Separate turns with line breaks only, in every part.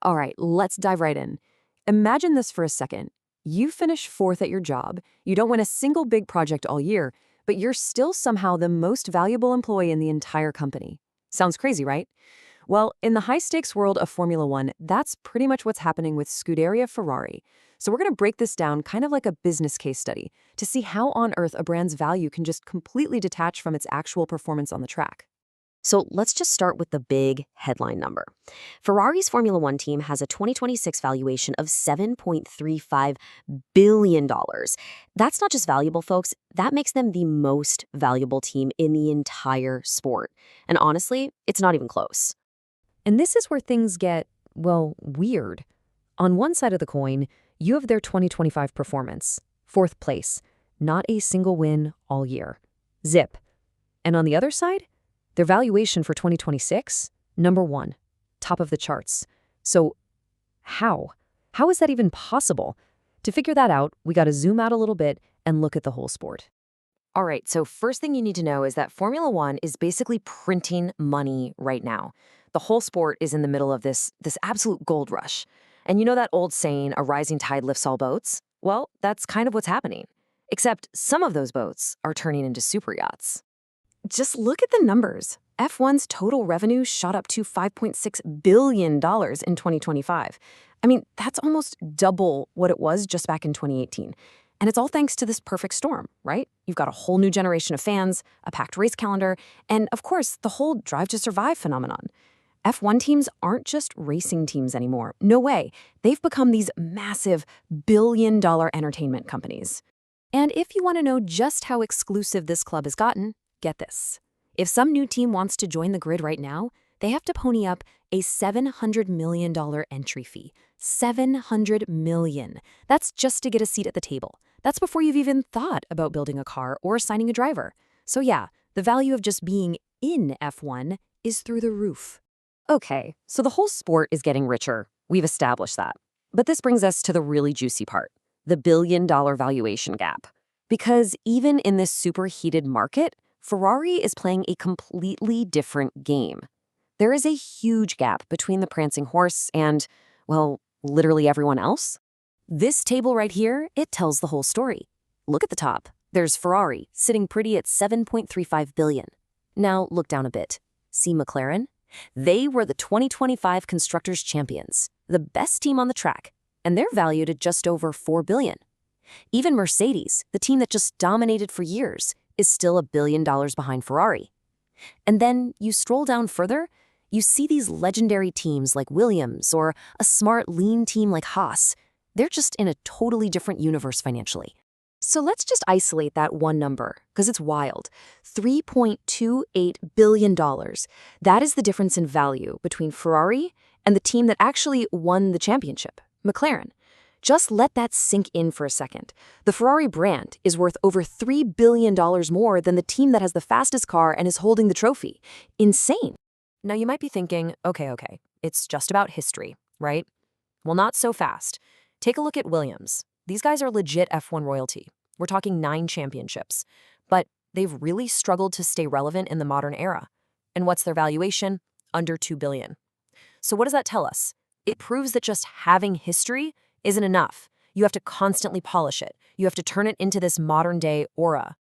All right, let's dive right in. Imagine this for a second. You finish fourth at your job, you don't win a single big project all year, but you're still somehow the most valuable employee in the entire company. Sounds crazy, right? Well, in the high-stakes world of Formula One, that's pretty much what's happening with Scuderia Ferrari. So we're going to break this down kind of like a business case study to see how on earth a brand's value can just completely detach from its actual performance on the track.
So let's just start with the big headline number. Ferrari's Formula One team has a 2026 valuation of $7.35 billion. That's not just valuable, folks. That makes them the most valuable team in the entire sport. And honestly, it's not even close.
And this is where things get, well, weird. On one side of the coin, you have their 2025 performance, fourth place, not a single win all year. Zip. And on the other side, their valuation for 2026, number one, top of the charts. So how? How is that even possible? To figure that out, we got to zoom out a little bit and look at the whole sport.
All right, so first thing you need to know is that Formula One is basically printing money right now. The whole sport is in the middle of this absolute gold rush. And you know that old saying, a rising tide lifts all boats? Well, that's kind of what's happening. Except some of those boats are turning into super yachts. Just look at the numbers. F1's total revenue shot up to $5.6 billion in 2025. I mean, that's almost double what it was just back in 2018. And it's all thanks to this perfect storm, right? You've got a whole new generation of fans, a packed race calendar, and of course, the whole Drive to Survive phenomenon. F1 teams aren't just racing teams anymore. No way. They've become these massive billion-dollar entertainment companies. And if you want to know just how exclusive this club has gotten, get this. If some new team wants to join the grid right now, they have to pony up a $700 million entry fee. $700 million. That's just to get a seat at the table. That's before you've even thought about building a car or signing a driver. So yeah, the value of just being in F1 is through the roof.
Okay, so the whole sport is getting richer. We've established that. But this brings us to the really juicy part, the billion-dollar valuation gap. Because even in this superheated market, Ferrari is playing a completely different game. There is a huge gap between the Prancing Horse and, well, literally everyone else. This table right here, it tells the whole story. Look at the top. There's Ferrari, sitting pretty at $7.35 billion. Now look down a bit. See McLaren? They were the 2025 Constructors champions, the best team on the track, and they're valued at just over $4 billion. Even Mercedes, the team that just dominated for years, is still $1 billion behind Ferrari. And then you stroll down further, you see these legendary teams like Williams or a smart, lean team like Haas. They're just in a totally different universe financially. So let's just isolate that one number, because it's wild. $3.28 billion. That is the difference in value between Ferrari and the team that actually won the championship, McLaren. Just let that sink in for a second. The Ferrari brand is worth over $3 billion more than the team that has the fastest car and is holding the trophy. Insane. Now you might be thinking, okay, it's just about history, right? Well, not so fast. Take a look at Williams. These guys are legit F1 royalty. We're talking 9 championships. But they've really struggled to stay relevant in the modern era. And what's their valuation? Under $2 billion. So what does that tell us? It proves that just having history isn't enough. You have to constantly polish it. You have to turn it into this modern-day aura.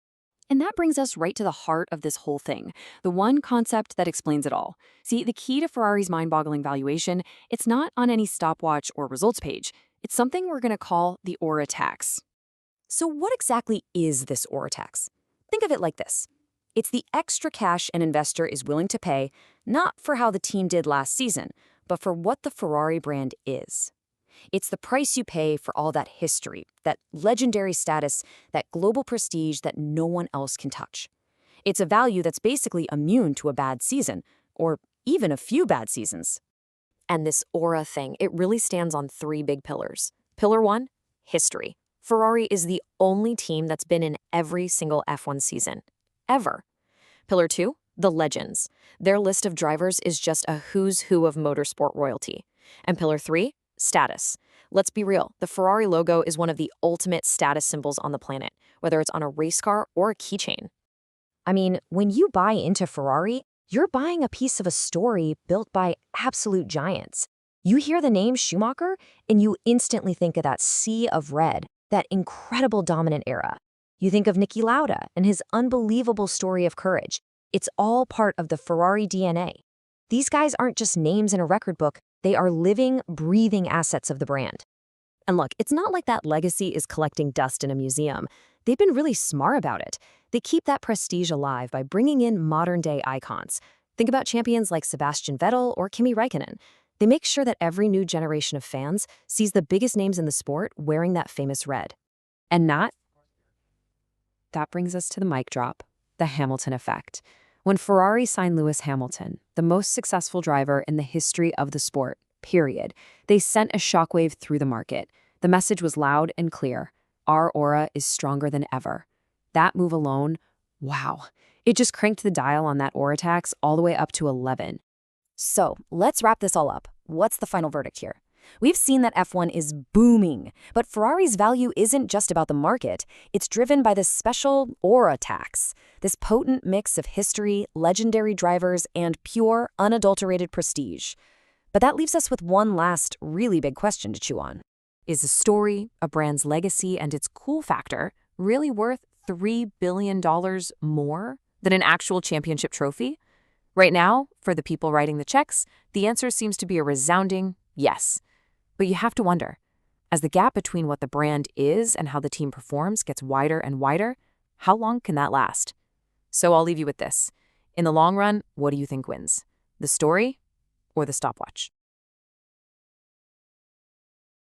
And that brings us right to the heart of this whole thing, the one concept that explains it all. See, the key to Ferrari's mind-boggling valuation, it's not on any stopwatch or results page. It's something we're going to call the aura tax. So what exactly is this aura tax? Think of it like this. It's the extra cash an investor is willing to pay, not for how the team did last season, but for what the Ferrari brand is. It's the price you pay for all that history, that legendary status, that global prestige that no one else can touch. It's a value that's basically immune to a bad season, or even a few bad seasons. And this aura thing, it really stands on 3 big pillars. Pillar 1, history. Ferrari is the only team that's been in every single F1 season, ever. Pillar 2, the legends. Their list of drivers is just a who's who of motorsport royalty. And Pillar 3, status. Let's be real, the Ferrari logo is one of the ultimate status symbols on the planet, whether it's on a race car or a keychain.
I mean, when you buy into Ferrari, you're buying a piece of a story built by absolute giants.
You hear the name Schumacher, and you instantly think of that sea of red, that incredible dominant era. You think of Niki Lauda and his unbelievable story of courage. It's all part of the Ferrari DNA. These guys aren't just names in a record book, they are living, breathing assets of the brand.
And look, it's not like that legacy is collecting dust in a museum. They've been really smart about it. They keep that prestige alive by bringing in modern-day icons. Think about champions like Sebastian Vettel or Kimi Räikkönen. They make sure that every new generation of fans sees the biggest names in the sport wearing that famous red.
And that brings us to the mic drop, the Hamilton effect. When Ferrari signed Lewis Hamilton, the most successful driver in the history of the sport, period, they sent a shockwave through the market. The message was loud and clear. Our aura is stronger than ever. That move alone, wow. It just cranked the dial on that aura tax all the way up to 11.
So, let's wrap this all up. What's the final verdict here? We've seen that F1 is booming, but Ferrari's value isn't just about the market. It's driven by this special aura tax, this potent mix of history, legendary drivers, and pure, unadulterated prestige. But that leaves us with one last really big question to chew on.
Is a story, a brand's legacy, and its cool factor really worth $3 billion more than an actual championship trophy? Right now, for the people writing the checks, the answer seems to be a resounding yes. But you have to wonder, as the gap between what the brand is and how the team performs gets wider and wider, how long can that last? So I'll leave you with this. In the long run, what do you think wins? The story or the stopwatch?